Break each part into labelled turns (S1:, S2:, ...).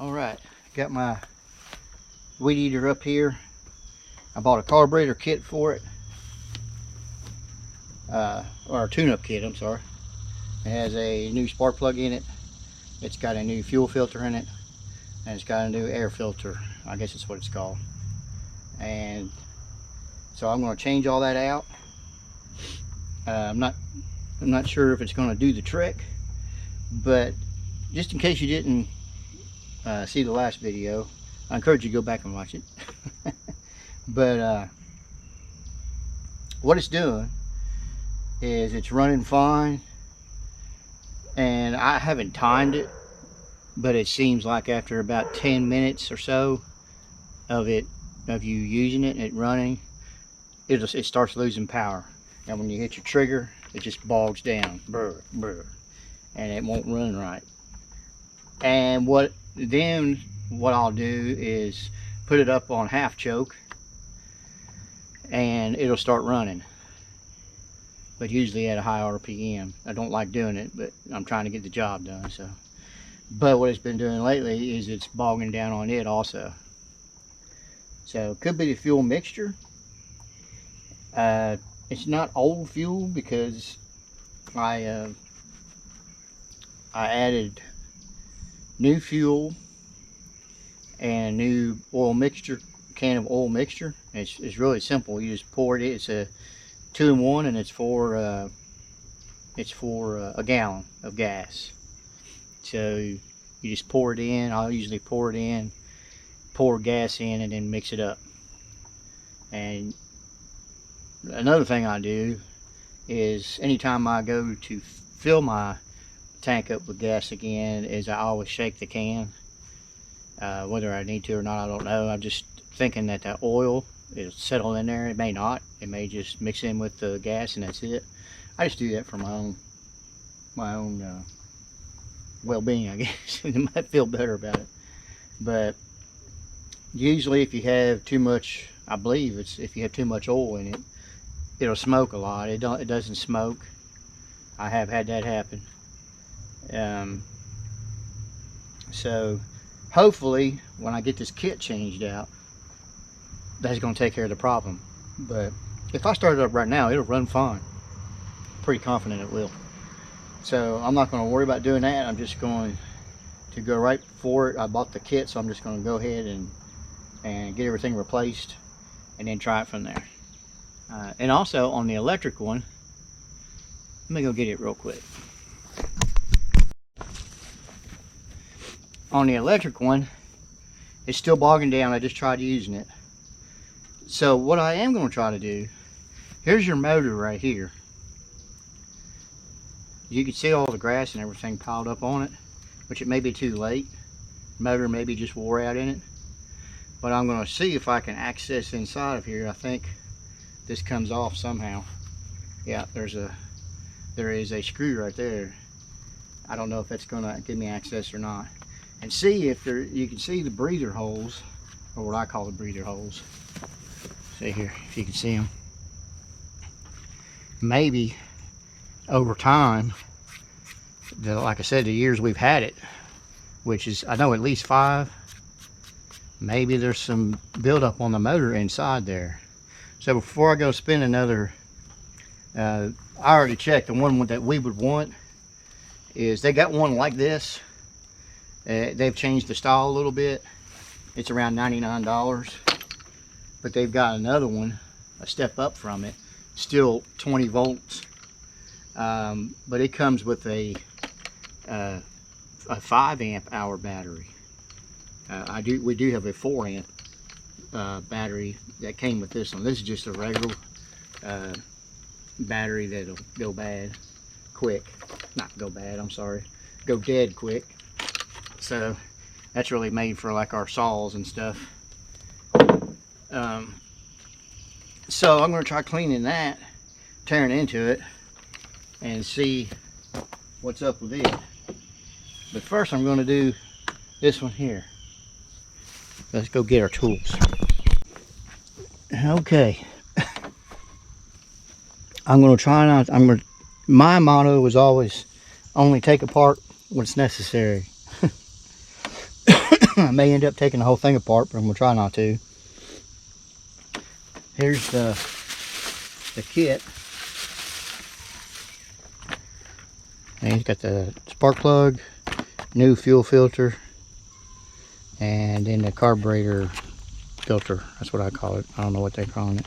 S1: Alright, got my weed eater up here. I bought a carburetor kit for it. Or a tune-up kit, I'm sorry. It has a new spark plug in it. It's got a new fuel filter in it. And it's got a new air filter. I guess that's what it's called. And so I'm going to change all that out. I'm not sure if it's going to do the trick, but just in case you didn't see the last video, I encourage you to go back and watch it. But what it's doing is it's running fine, and I haven't timed it, but it seems like after about 10 minutes or so of you using it and it running, it starts losing power. And when you hit your trigger, it just bogs down, brr, brr, and it won't run right. And what I'll do is put it up on half choke, and it'll start running, but usually at a high RPM. I don't like doing it, but I'm trying to get the job done. So, but what it's been doing lately is it's bogging down on it also. So it could be the fuel mixture. It's not old fuel because I added new fuel and a new oil mixture, can of oil mixture. It's really simple. You just pour it. It's a 2-in-1, and it's for a gallon of gas. So you just pour it in. I'll usually pour it in, pour gas in, and then mix it up. And another thing I do is anytime I go to fill my tank up with gas again, is I always shake the can. Whether I need to or not, I don't know. I'm just thinking that the oil is settle in there. It may not. It may just mix in with the gas and that's it. I just do that for my own well-being, I guess. It might feel better about it. But usually if you have too much, I believe it's if you have too much oil in it, it'll smoke a lot. It doesn't smoke. I have had that happen. So hopefully when I get this kit changed out, that's going to take care of the problem. But if I start it up right now, it'll run fine. Pretty confident it will. So I'm not going to worry about doing that. I'm just going to go right for it. I bought the kit, so I'm just going to go ahead and get everything replaced and then try it from there. And also on the electric one, let me go get it real quick. On the electric one, it's still bogging down. I just tried using it. So what I am going to try to do, here's your motor right here. You can see all the grass and everything piled up on it, which it may be too late. The motor maybe just wore out in it. But I'm going to see if I can access inside of here. I think this comes off somehow. Yeah, there is a screw right there. I don't know if that's going to give me access or not. And see if you can see the breather holes, or what I call the breather holes. See here, if you can see them. Maybe over time, like I said, the years we've had it, which is, I know, at least 5, maybe there's some buildup on the motor inside there. So before I go spend another, I already checked. The one that we would want is, they got one like this. They've changed the style a little bit. It's around $99. But they've got another one, a step up from it, still 20 volts. But it comes with a 5 amp hour battery. We do have a 4 amp battery that came with this one. This is just a regular battery that'll go bad quick. Not go bad, I'm sorry. Go dead quick. So that's really made for like our saws and stuff. So I'm going to try cleaning that, tearing into it, and see what's up with it. But first I'm going to do this one here. Let's go get our tools. Okay. I'm going to try not, my motto was always only take apart what's necessary. I may end up taking the whole thing apart, but I'm gonna try not to. Here's the kit. And he's got the spark plug, new fuel filter, and then the carburetor filter. That's what I call it. I don't know what they're calling it.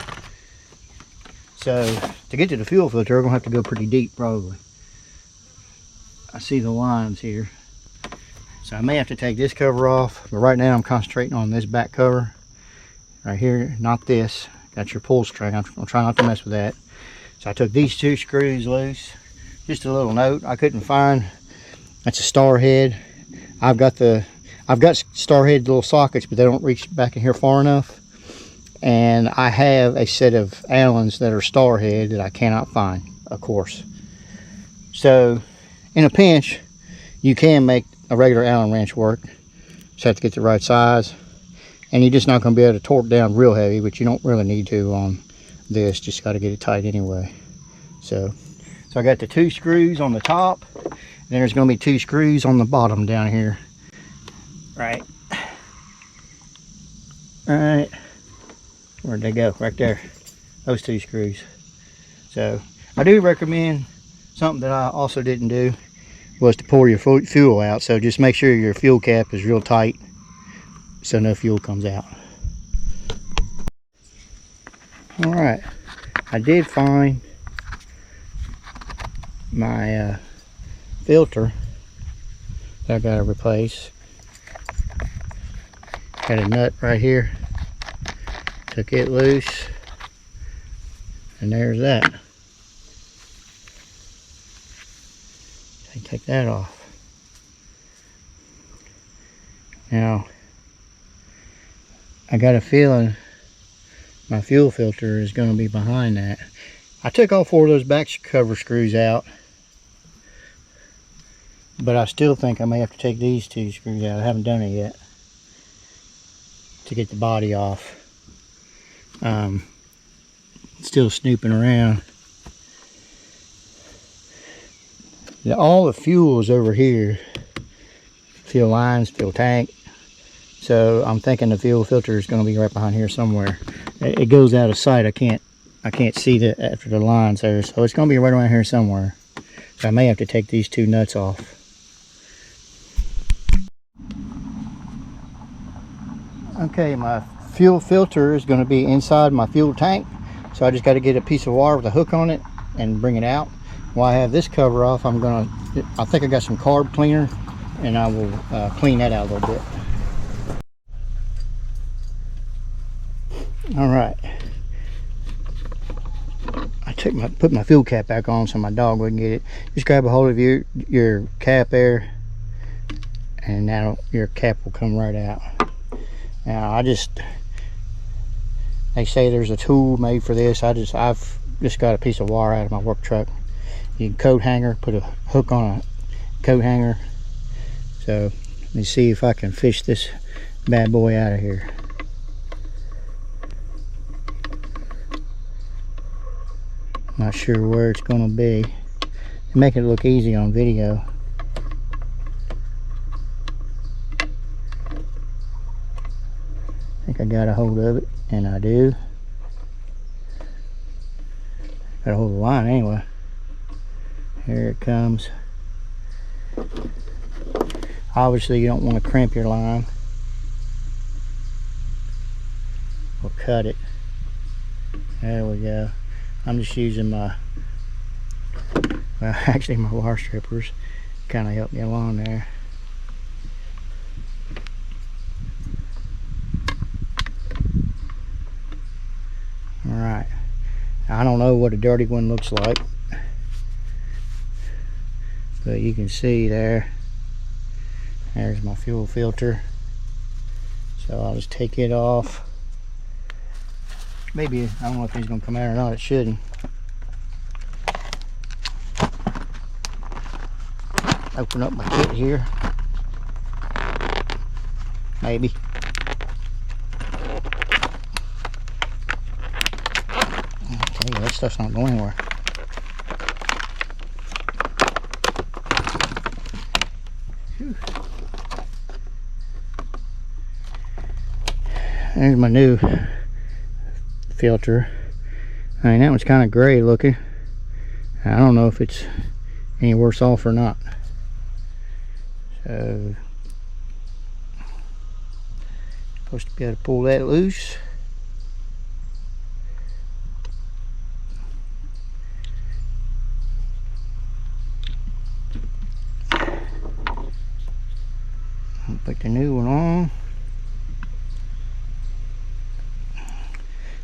S1: So to get to the fuel filter, we're gonna have to go pretty deep probably. I see the lines here. So I may have to take this cover off, but right now I'm concentrating on this back cover right here, not this. Got your pull string. I'm gonna try not to mess with that. So I took these 2 screws loose. Just a little note I couldn't find. That's a star head. I've got star head little sockets, but they don't reach back in here far enough. And I have a set of Allens that are star head that I cannot find, of course. So in a pinch, you can make a regular Allen wrench work. Just have to get the right size. And you're just not going to be able to torque down real heavy, but you don't really need to on this. Just got to get it tight anyway. So I got the 2 screws on the top. And then there's going to be 2 screws on the bottom down here. Right. Alright. Where'd they go? Right there. Those 2 screws. So I do recommend something that I also didn't do was to pour your fuel out. So just make sure your fuel cap is real tight so no fuel comes out. Alright, I did find my filter that I gotta replace. Got a nut right here. Took it loose, and there's that. Take that off. Now I got a feeling my fuel filter is going to be behind that. I took all 4 of those back cover screws out, but I still think I may have to take these 2 screws out. I haven't done it yet to get the body off. Still snooping around. All the fuel is over here. Fuel lines, fuel tank. So I'm thinking the fuel filter is going to be right behind here somewhere. It goes out of sight. I can't see it after the lines there. So it's going to be right around here somewhere. So I may have to take these 2 nuts off. Okay, my fuel filter is going to be inside my fuel tank. So I just got to get a piece of wire with a hook on it and bring it out. While I have this cover off, I think I got some carb cleaner, and I will clean that out a little bit. All right, I put my fuel cap back on so my dog wouldn't get it. Just grab a hold of your cap there, and now your cap will come right out. Now they say there's a tool made for this. I've just got a piece of wire out of my work truck. You can coat hanger, put a hook on a coat hanger. So let me see if I can fish this bad boy out of here. Not sure where it's going to be. Make it look easy on video. I think I got a hold of it, and I do. Got a hold of the line anyway. Here it comes. Obviously you don't want to crimp your line or cut it. There we go. I'm just using my, well, actually my wire strippers kind of help me along there. Alright, I don't know what a dirty one looks like, but you can see there's my fuel filter. So I'll just take it off. Maybe, I don't know if he's going to come out or not. It shouldn't. Open up my kit here. Maybe. Okay, that stuff's not going anywhere. Whew. There's my new filter. I mean, that one's kind of gray looking. I don't know if it's any worse off or not. So, supposed to be able to pull that loose. I'll put the new one on.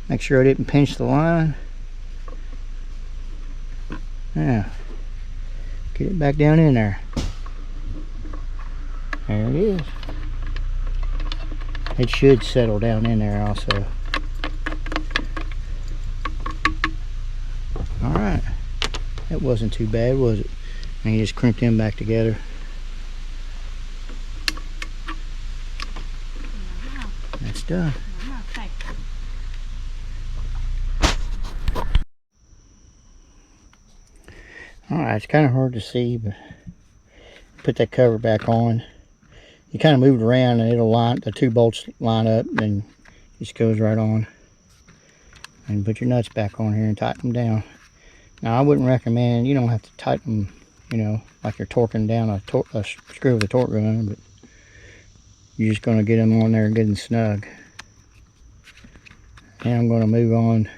S1: Make sure I didn't pinch the line. Now, get it back down in there. There it is. It should settle down in there also. Alright. That wasn't too bad, was it? And you just crimp them back together. That's done. Alright, it's kind of hard to see, but put that cover back on. You kind of move it around and it'll line, the two bolts line up and it just goes right on. And put your nuts back on here and tighten them down. Now I wouldn't recommend, you don't have to tighten them, you know, like you're torquing down a screw with a torque gun, but you're just going to get them on there good and snug. And I'm going to move on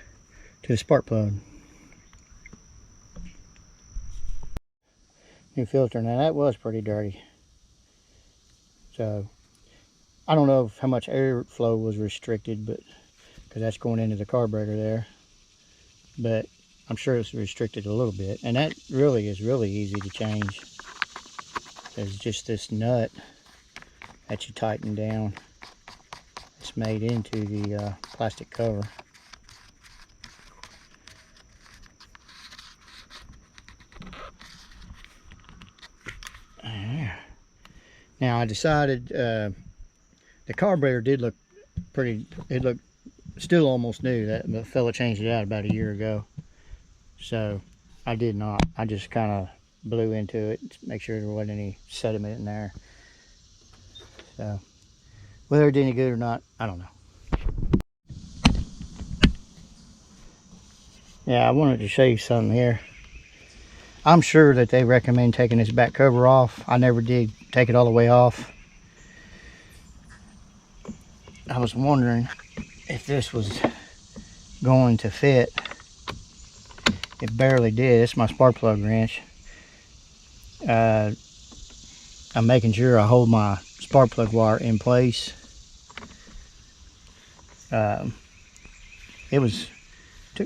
S1: to the spark plug. New filter. Now that was pretty dirty. So I don't know how much airflow was restricted, but because that's going into the carburetor there. But I'm sure it's restricted a little bit. And that really is really easy to change. There's just this nut that you tighten down. It's made into the plastic cover. Now I decided the carburetor did look pretty, it looked still almost new. That fella changed it out about a year ago. So I did not. I just kind of blew into it to make sure there wasn't any sediment in there. So whether it did any good or not, I don't know. Yeah, I wanted to show you something here. I'm sure that they recommend taking this back cover off. I never did take it all the way off. I was wondering if this was going to fit. It barely did. It's my spark plug wrench. I'm making sure I hold my spark plug wire in place. Took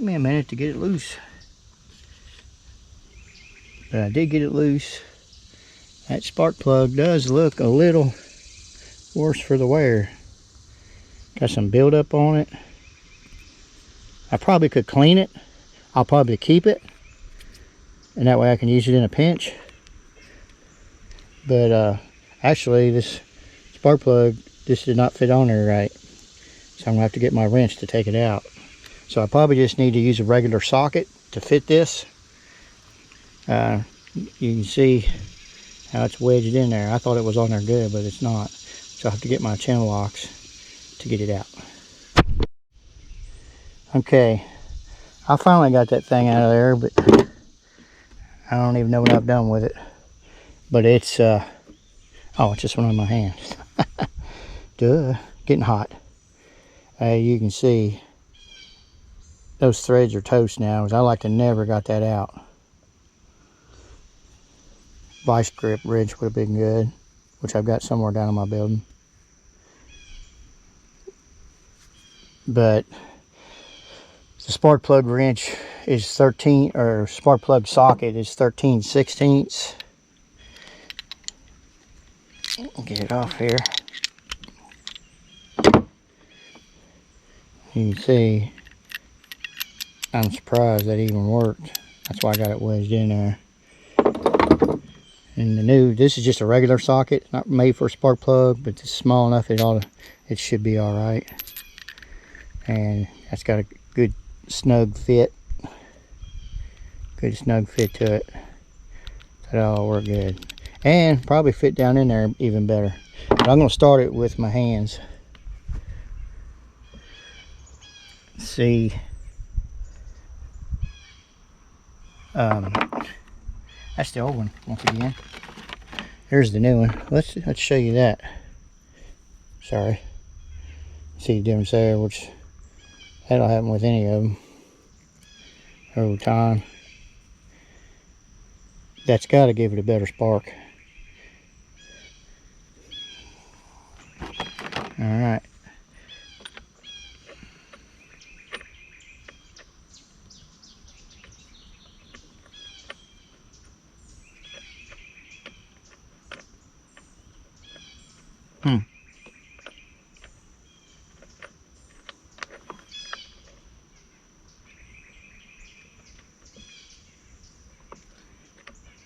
S1: me a minute to get it loose. But I did get it loose. That spark plug does look a little worse for the wear. Got some buildup on it. I probably could clean it. I'll probably keep it. And that way I can use it in a pinch. But actually this spark plug, this did not fit on there right. So I'm going to have to get my wrench to take it out. So I probably just need to use a regular socket to fit this. You can see how it's wedged in there. I thought it was on there good, but it's not. So I have to get my channel locks to get it out. Okay, I finally got that thing out of there, but I don't even know what I've done with it. But it's, oh, it just went on my hand. Duh, getting hot. You can see those threads are toast now, because I like to never got that out. Vice grip wrench would have been good, which I've got somewhere down in my building. But the spark plug wrench is 13, or spark plug socket is 13/16. Get it off here. You can see, I'm surprised that even worked. That's why I got it wedged in there. And the new, this is just a regular socket, not made for a spark plug, but it's small enough it should be all right. And that's got a good snug fit. Good snug fit to it. That'll work good. And probably fit down in there even better. But I'm going to start it with my hands. see. That's the old one once again. Here's the new one. Let's show you that. Sorry. See the difference there, which that'll happen with any of them over time. That's got to give it a better spark. All right.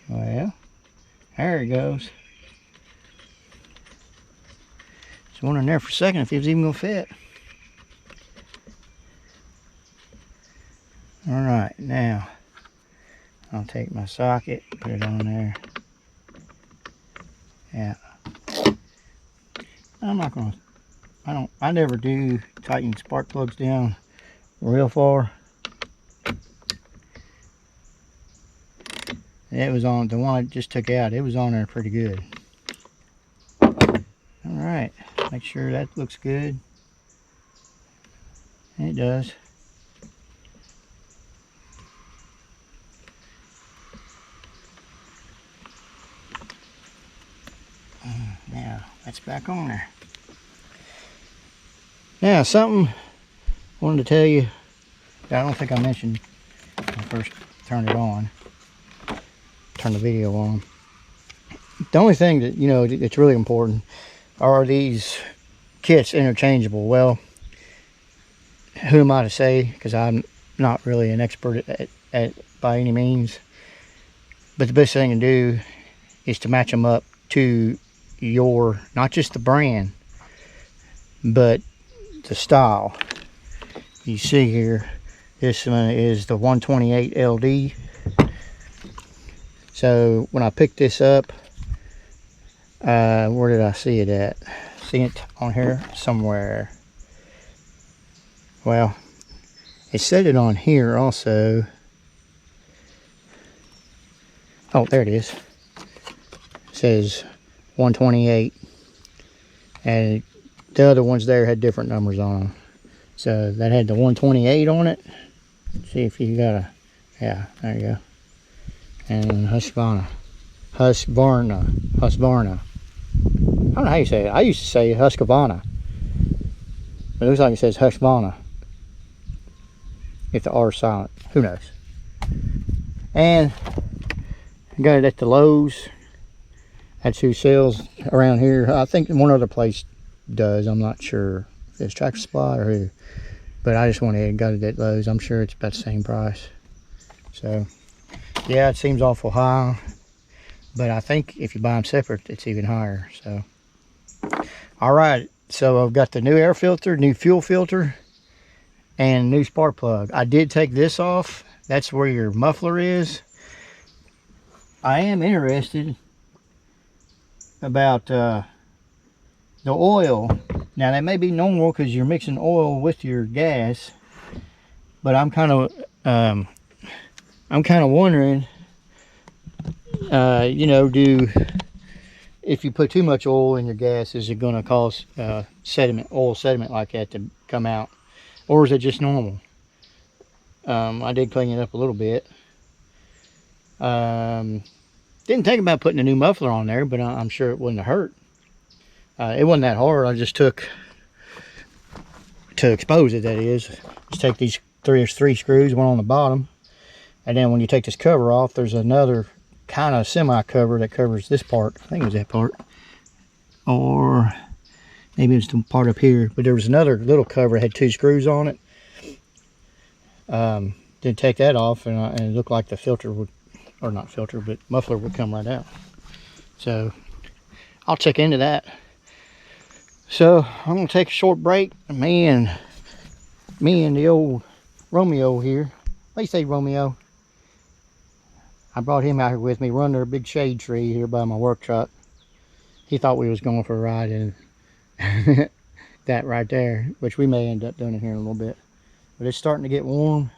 S1: Well, there it goes. Just wondering there for a second if it was even gonna fit. All right, now I'll take my socket, put it on there. Yeah. I'm not gonna, I never do tighten spark plugs down real far. It was on, the one I just took out, it was on there pretty good. Alright, make sure that looks good. And it does. Now, that's back on there. Now, something I wanted to tell you that I don't think I mentioned when I first turned it on. Turn the video on. The only thing that, you know, it's really important, are these kits interchangeable? Well, who am I to say, because I'm not really an expert at by any means, but the best thing to do is to match them up to your, not just the brand, but the style. You see here, this one is the 128 LD. So when I picked this up, where did I see it at? See it on here somewhere. Well, it said it on here also. Oh, there it is. It says 128, and the other ones there had different numbers on them. So that had the 128 on it. See if you got a, yeah, there you go. And Husqvarna. I don't know how you say it. I used to say Husqvarna, but it looks like it says Husqvarna. If the R is silent, who knows? And I got it at the Lowe's. That's who sells around here. I think one other place does. I'm not sure if it's Tractor Supply or who. But I just went ahead and got it at Lowe's. I'm sure it's about the same price. So, yeah, it seems awful high. But I think if you buy them separate, it's even higher. So, all right. So I've got the new air filter, new fuel filter, and new spark plug. I did take this off. That's where your muffler is. I am interested about the oil. Now that may be normal because you're mixing oil with your gas, but I'm kind of wondering, you know, if you put too much oil in your gas, is it going to cause oil sediment like that to come out, or is it just normal? I did clean it up a little bit. Didn't think about putting a new muffler on there, but I'm sure it wouldn't have hurt. It wasn't that hard. I just took, to expose it, that is, just take these three screws, one on the bottom, and then when you take this cover off, there's another kind of semi cover that covers this part. I think it was that part, or maybe it was the part up here, but there was another little cover that had two screws on it. Did take that off, and it looked like the filter would, or not filter, but muffler would come right out. So I'll check into that. So I'm gonna take a short break. Me and the old Romeo here. They say Romeo. I brought him out here with me. We're under a big shade tree here by my work truck. He thought we was going for a ride in that right there, which we may end up doing it here in a little bit. but it's starting to get warm.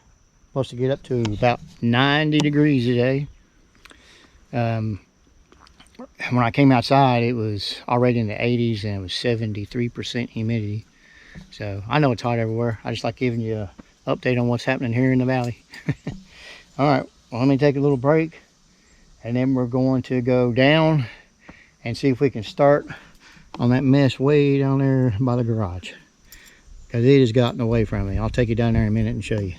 S1: Supposed to get up to about 90 degrees today. When I came outside, it was already in the 80s and it was 73% humidity. So I know it's hot everywhere. I just like giving you an update on what's happening here in the valley. All right, well, let me take a little break, and then we're going to go down and see if we can start on that mess way down there by the garage, because it has gotten away from me. I'll take you down there in a minute and show you.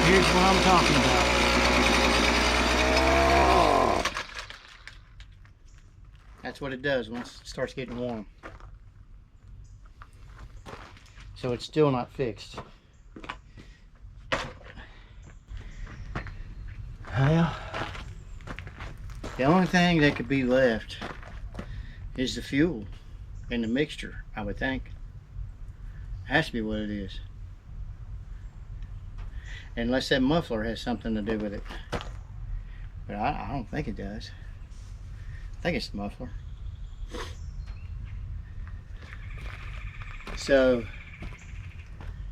S1: Here's what I'm talking about. That's what it does once it starts getting warm. So it's still not fixed. Well, the only thing that could be left is the fuel and the mixture, I would think. Has to be what it is. Unless that muffler has something to do with it. But I don't think it does. I think it's the muffler. So,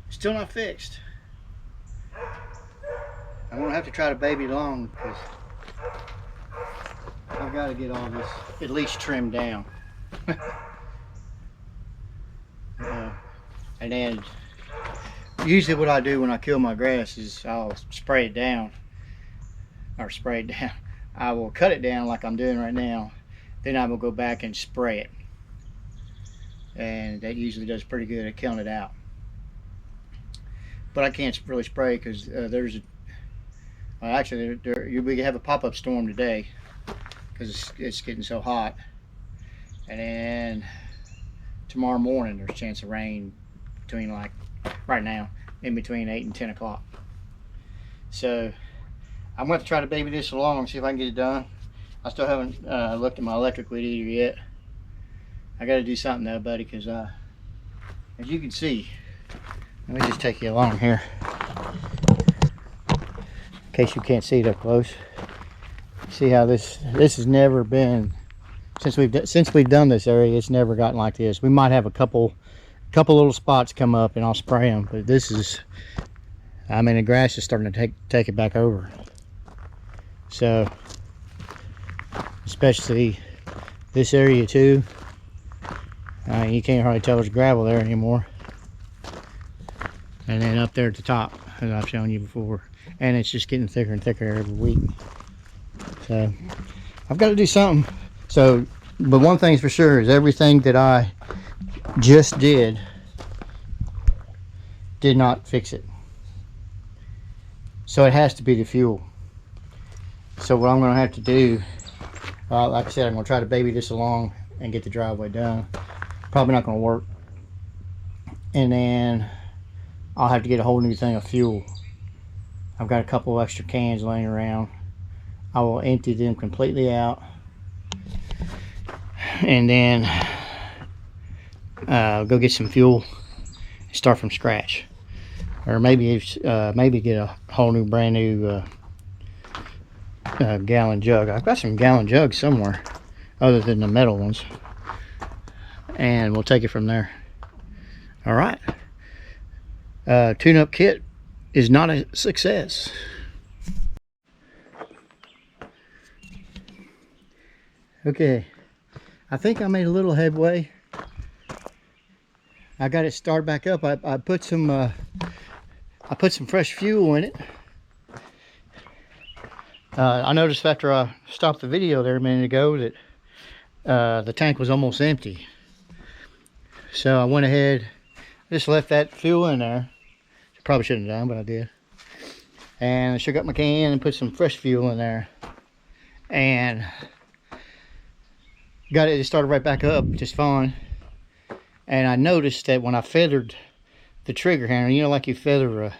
S1: still not fixed. I'm gonna have to try to baby it along, because I've got to get all this at least trimmed down. And then usually what I do when I kill my grass is I'll spray it down. I will cut it down like I'm doing right now. Then I will go back and spray it. And that usually does pretty good at killing it out. But I can't really spray because we have a pop-up storm today because it's getting so hot. And then tomorrow morning there's a chance of rain between, like right now, in between 8 and 10 o'clock. So I'm going to try to baby this along and see if I can get it done. I still haven't looked at my electric weed eater yet. I got to do something though, buddy, because as you can see, let me just take you along here in case you can't see it up close. See how this has never been, since we've done this area, it's never gotten like this. We might have a couple little spots come up and I'll spray them, but this is, I mean, the grass is starting to take it back over. So especially this area too, You can't hardly tell there's gravel there anymore. And then up there at the top, as I've shown you before. And it's just getting thicker and thicker every week. So I've got to do something. So, but one thing's for sure is everything that I just did not fix it. So it has to be the fuel. So what I'm going to have to do, like I said, I'm going to try to baby this along and get the driveway done. Probably not going to work. And then I'll have to get a whole new thing of fuel. I've got a couple extra cans laying around. I will empty them completely out. And then go get some fuel and start from scratch. Or maybe get a whole new brand new gallon jug. I've got some gallon jugs somewhere other than the metal ones, and we'll take it from there. All right. Tune-up kit is not a success. Okay, I think I made a little headway. I got it started back up. I put some fresh fuel in it. I noticed after I stopped the video there a minute ago that the tank was almost empty. So I went ahead, just left that fuel in there. Probably shouldn't have done, but I did. And I shook up my can and put some fresh fuel in there. And got it started right back up just fine. And I noticed that when I feathered the trigger handle, you know, like you feather a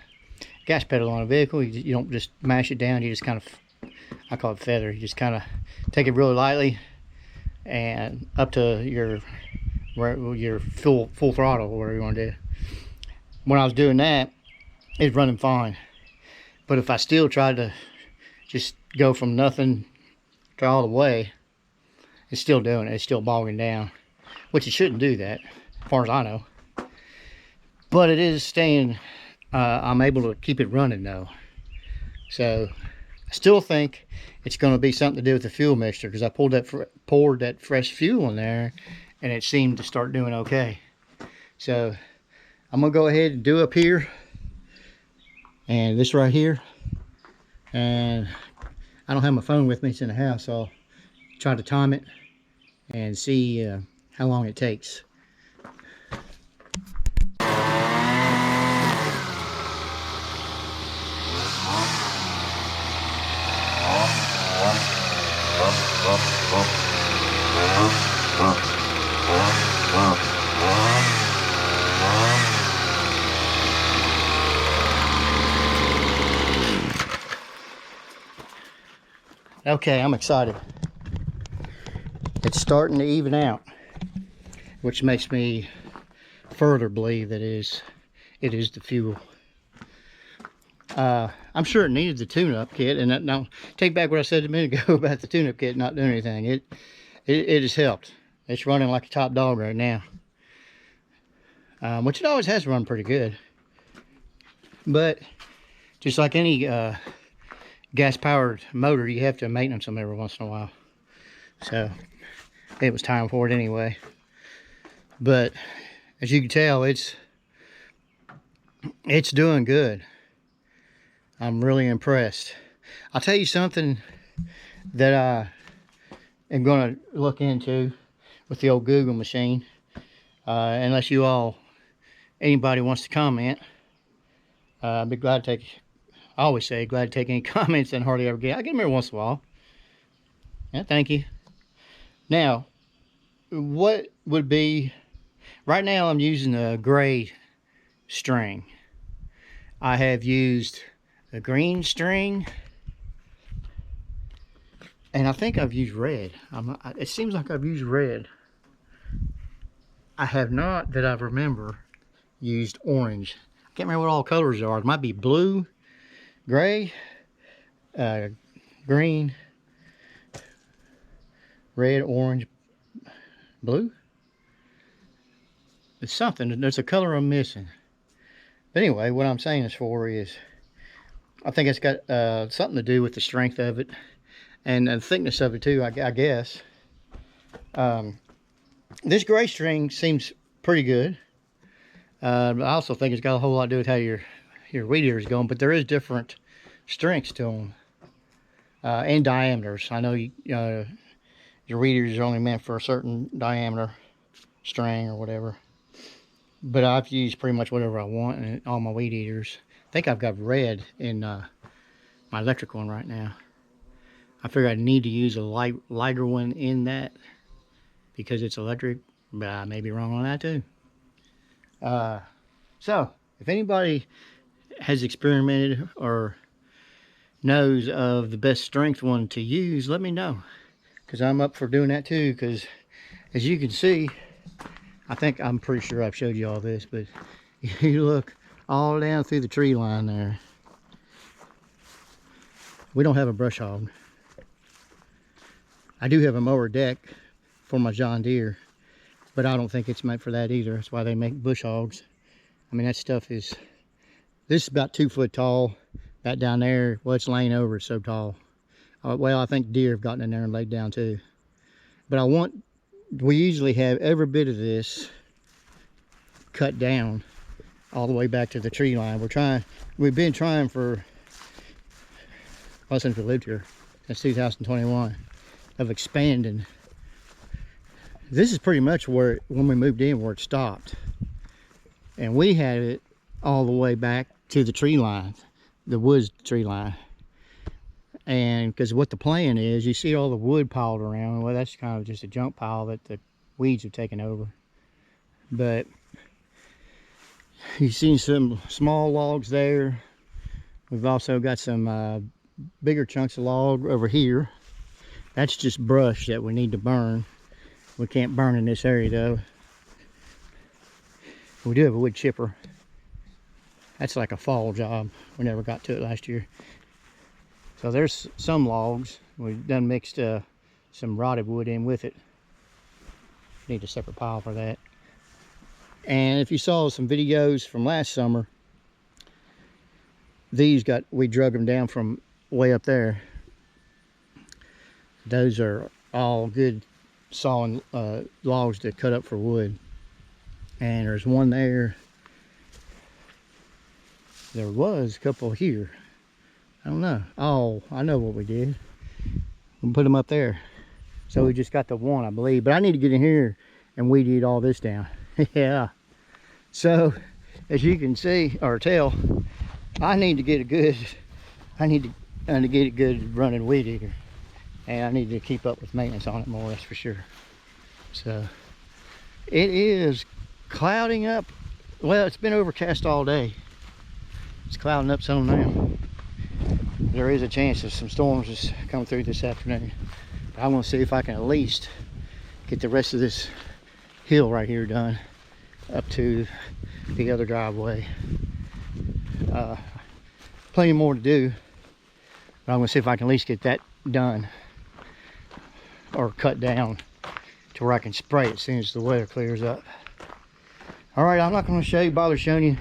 S1: gas pedal on a vehicle, you don't just mash it down, you just kind of, I call it feather, you just kind of take it really lightly and up to your full throttle, or whatever you want to do. When I was doing that, it's running fine. But if I still tried to just go from nothing to all the way, it's still doing it. It's still bogging down, which it shouldn't do that, as far as I know. But it is staying, I'm able to keep it running though. So I still think it's going to be something to do with the fuel mixture, because I poured that fresh fuel in there and it seemed to start doing okay. So I'm going to go ahead and do up here and this right here. And I don't have my phone with me, it's in the house, so I'll try to time it and see how long it takes. Okay, I'm excited. It's starting to even out, which makes me further believe that it is the fuel. I'm sure it needed the tune-up kit, and now take back what I said a minute ago about the tune-up kit not doing anything. It has helped. It's running like a top dog right now, which it always has run pretty good. But just like any gas-powered motor, you have to maintenance them every once in a while. So it was time for it anyway. But as you can tell, it's doing good. I'm really impressed. I'll tell you something that I am going to look into with the old Google machine. Unless anybody wants to comment, I'd be glad to take. I always say glad to take any comments, and hardly ever get. I get them every once in a while. Yeah, thank you. Now, what would be, right now I'm using a gray string. I have used a green string, and I think I've used red. It seems like I've used red. I have not, that I remember, used orange. I can't remember what all colors are. It might be blue, gray, green, red, orange, blue. It's something. There's a color I'm missing. But anyway, what I'm saying this for is, I think it's got something to do with the strength of it and the thickness of it too, I guess. This gray string seems pretty good. I also think it's got a whole lot to do with how your weed eater is going, but there is different strengths to them and diameters. I know your weed eaters are only meant for a certain diameter string or whatever, but I've used pretty much whatever I want in all my weed eaters. I think I've got red in my electric one right now. I figure I need to use a lighter one in that because it's electric, but I may be wrong on that too. So if anybody has experimented or knows of the best strength one to use, let me know, because I'm up for doing that too. Because as you can see, I'm pretty sure I've showed you all this, but you look all down through the tree line there. We don't have a brush hog. I do have a mower deck for my John Deere, but I don't think it's meant for that either. That's why they make bush hogs. I mean, that stuff is, this is about 2 foot tall. That down there, well, it's laying over, it's so tall. Well, I think deer have gotten in there and laid down too. But we usually have every bit of this cut down all the way back to the tree line. We've been trying for, well, since we lived here, since 2021, of expanding. This is pretty much where, when we moved in, where it stopped. And we had it all the way back to the tree line, the woods tree line. And because what the plan is, you see all the wood piled around. Well, that's kind of just a junk pile that the weeds have taken over. But you've seen some small logs there. We've also got some bigger chunks of log over here. That's just brush that we need to burn. We can't burn in this area though. We do have a wood chipper. That's like a fall job. We never got to it last year. So there's some logs. We've done mixed some rotted wood in with it. Need a separate pile for that. And if you saw some videos from last summer, we drug them down from way up there. Those are all good sawing logs to cut up for wood. And there's one there. There was a couple here. I don't know. Oh, I know what we did. We put them up there. So we just got the one, I believe. But I need to get in here and weed eat all this down. Yeah. So, as you can see or tell, I need to get a good running weed eater. And I need to keep up with maintenance on it more, that's for sure. So, it is clouding up. Well, it's been overcast all day. It's clouding up some now. There is a chance of some storms just come through this afternoon. I want to see if I can at least get the rest of this hill right here done up to the other driveway. Plenty more to do, but I'm going to see if I can at least get that done or cut down to where I can spray it as soon as the weather clears up. All right, I'm not going to bother showing you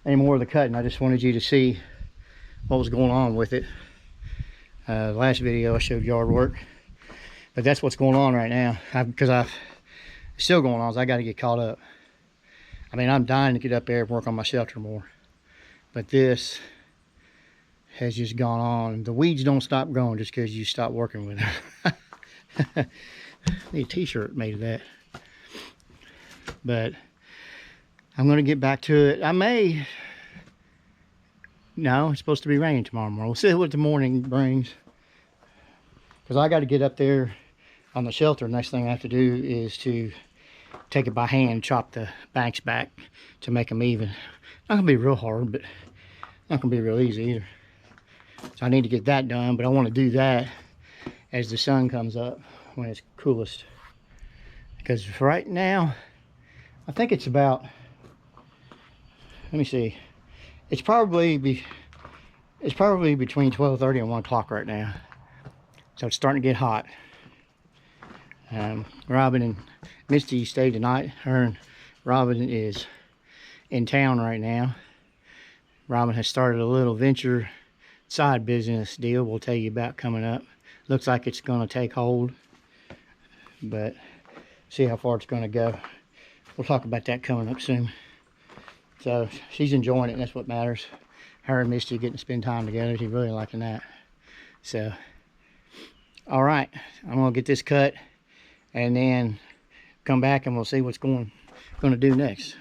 S1: any more of the cutting. I just wanted you to see what was going on with it. Last video I showed yard work, but that's what's going on right now. It's still going on, so I got to get caught up. I mean, I'm dying to get up there and work on my shelter more, but this has just gone on. The weeds don't stop growing just because you stop working with them. I need a t-shirt made of that. But I'm going to get back to it. No, it's supposed to be raining tomorrow morning. We'll see what the morning brings. Because I got to get up there on the shelter. Next thing I have to do is to take it by hand, chop the banks back to make them even. Not going to be real hard, but not going to be real easy either. So I need to get that done, but I want to do that as the sun comes up when it's coolest. Because right now, I think it's about, let me see. It's probably between 12:30 and 1 o'clock right now. So it's starting to get hot. Robin and Misty stayed tonight. Her and Robin is in town right now. Robin has started a little venture side business deal we'll tell you about coming up. Looks like it's going to take hold. But see how far it's going to go. We'll talk about that coming up soon. So she's enjoying it, and that's what matters. Her and Misty getting to spend time together. She's really liking that. So, all right, I'm gonna get this cut and then come back and we'll see what's going to do next.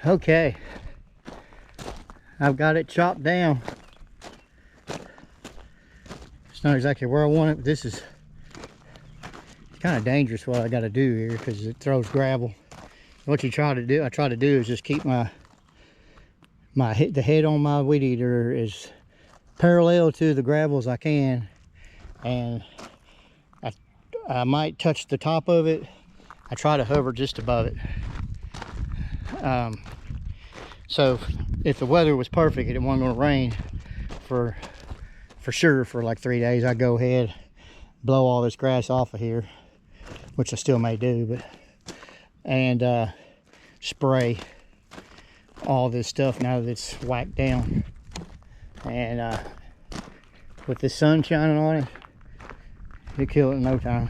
S1: Okay, I've got it chopped down. It's not exactly where I want it, but this is kind of dangerous what I got to do here because it throws gravel. What I try to do is just keep the head on my weed eater as parallel to the gravel as I can, and I might touch the top of it. I try to hover just above it. So if the weather was perfect and it wasn't going to rain for sure for like 3 days, I'd go ahead, blow all this grass off of here, which I still may do, and spray all this stuff now that it's whacked down. And with the sun shining on it, it'll kill it in no time.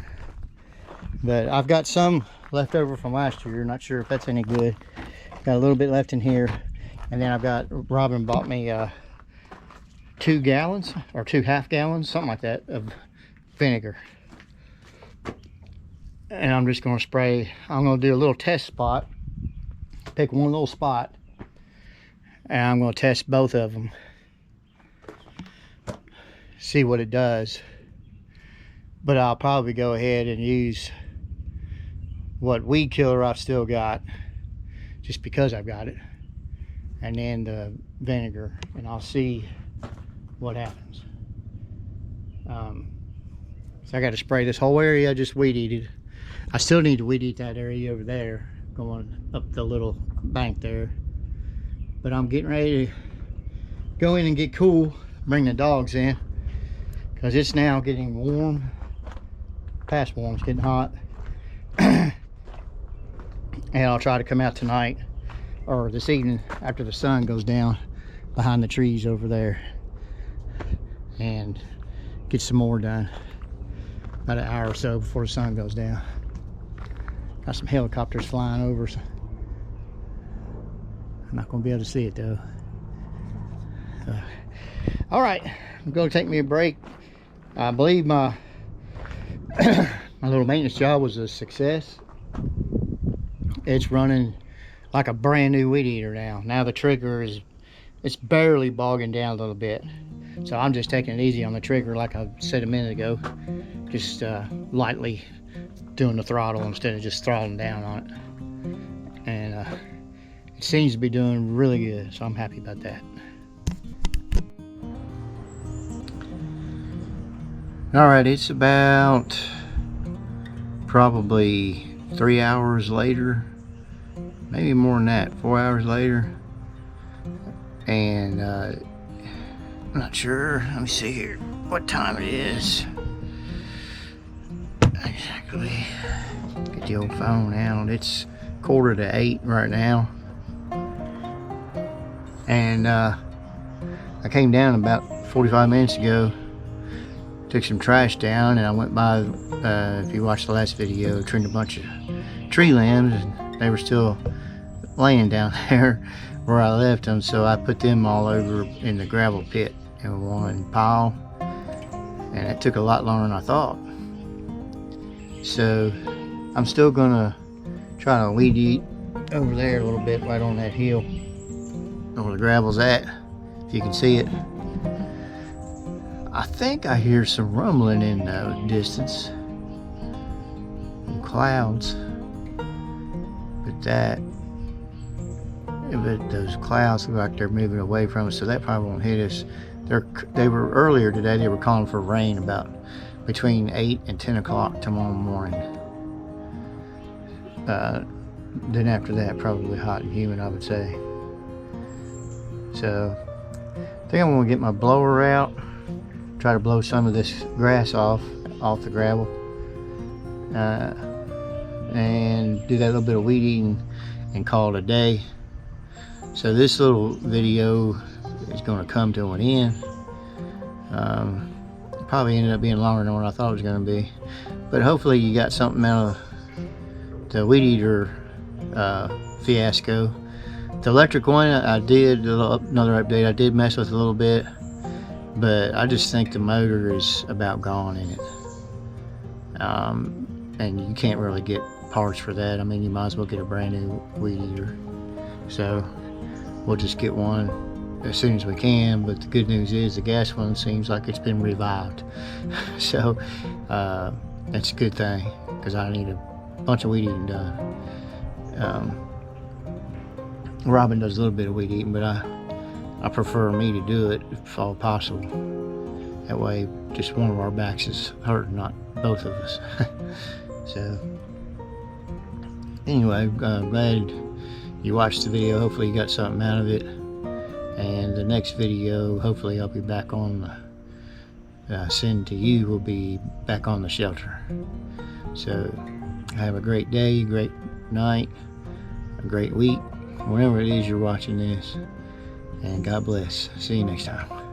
S1: But I've got some left over from last year. Not sure if that's any good. Got a little bit left in here, and then I've got, Robin bought me 2 gallons or 2 half gallons, something like that, of vinegar. And I'm just going to spray. I'm going to do a little test spot, pick one little spot, and I'm going to test both of them, see what it does. But I'll probably go ahead and use what weed killer I've still got, just because I've got it, and then the vinegar, and I'll see what happens. So I got to spray this whole area. I just weed eated. I still need to weed eat that area over there, going up the little bank there. But I'm getting ready to go in and get cool, bring the dogs in, because it's now getting warm. Past warm, it's getting hot. And I'll try to come out tonight or this evening after the sun goes down behind the trees over there and get some more done. About an hour or so before the sun goes down. Got some helicopters flying over, so I'm not going to be able to see it though. All right, I'm going to take me a break. I believe my my little maintenance job was a success. It's running like a brand new weed eater now. Now the trigger it's barely bogging down a little bit. So I'm just taking it easy on the trigger, like I said a minute ago. Just lightly doing the throttle instead of just throttling down on it. And it seems to be doing really good, so I'm happy about that. All right, it's about probably 3 hours later, maybe more than that, 4 hours later, and I'm not sure. Let me see here what time it is exactly. Get the old phone out. It's 7:45 right now, and I came down about 45 minutes ago, took some trash down, and I went by, if you watched the last video, trimmed a bunch of tree limbs, and they were still laying down there where I left them, so I put them all over in the gravel pit in one pile, and it took a lot longer than I thought. So I'm still gonna try to weed eat over there a little bit, right on that hill where the gravel's at, if you can see it. I think I hear some rumbling in the distance, some clouds, but those clouds look like they're moving away from us, so that probably won't hit us. They were earlier today, they were calling for rain about between 8 and 10 o'clock tomorrow morning. Then after that, probably hot and humid, I would say. So I think I'm gonna get my blower out, try to blow some of this grass off the gravel, and do that little bit of weed eating and call it a day. So this little video is going to come to an end. It probably ended up being longer than what I thought it was going to be, But hopefully you got something out of the weed eater fiasco. The electric one, I did another update. I did mess with a little bit, but I just think the motor is about gone in it. And you can't really get parts for that. I mean, you might as well get a brand new weed eater. So we'll just get one as soon as we can. But the good news is the gas one seems like it's been revived. So that's a good thing, because I need a bunch of weed eating done. Robin does a little bit of weed eating, but I prefer me to do it if all possible. That way just one of our backs is hurt, not both of us. So anyway, glad you watched the video. Hopefully you got something out of it. And the next video, hopefully I'll be back on send to you, will be back on the shelter. So have a great day, great night, a great week, whenever it is you're watching this, and God bless. See you next time.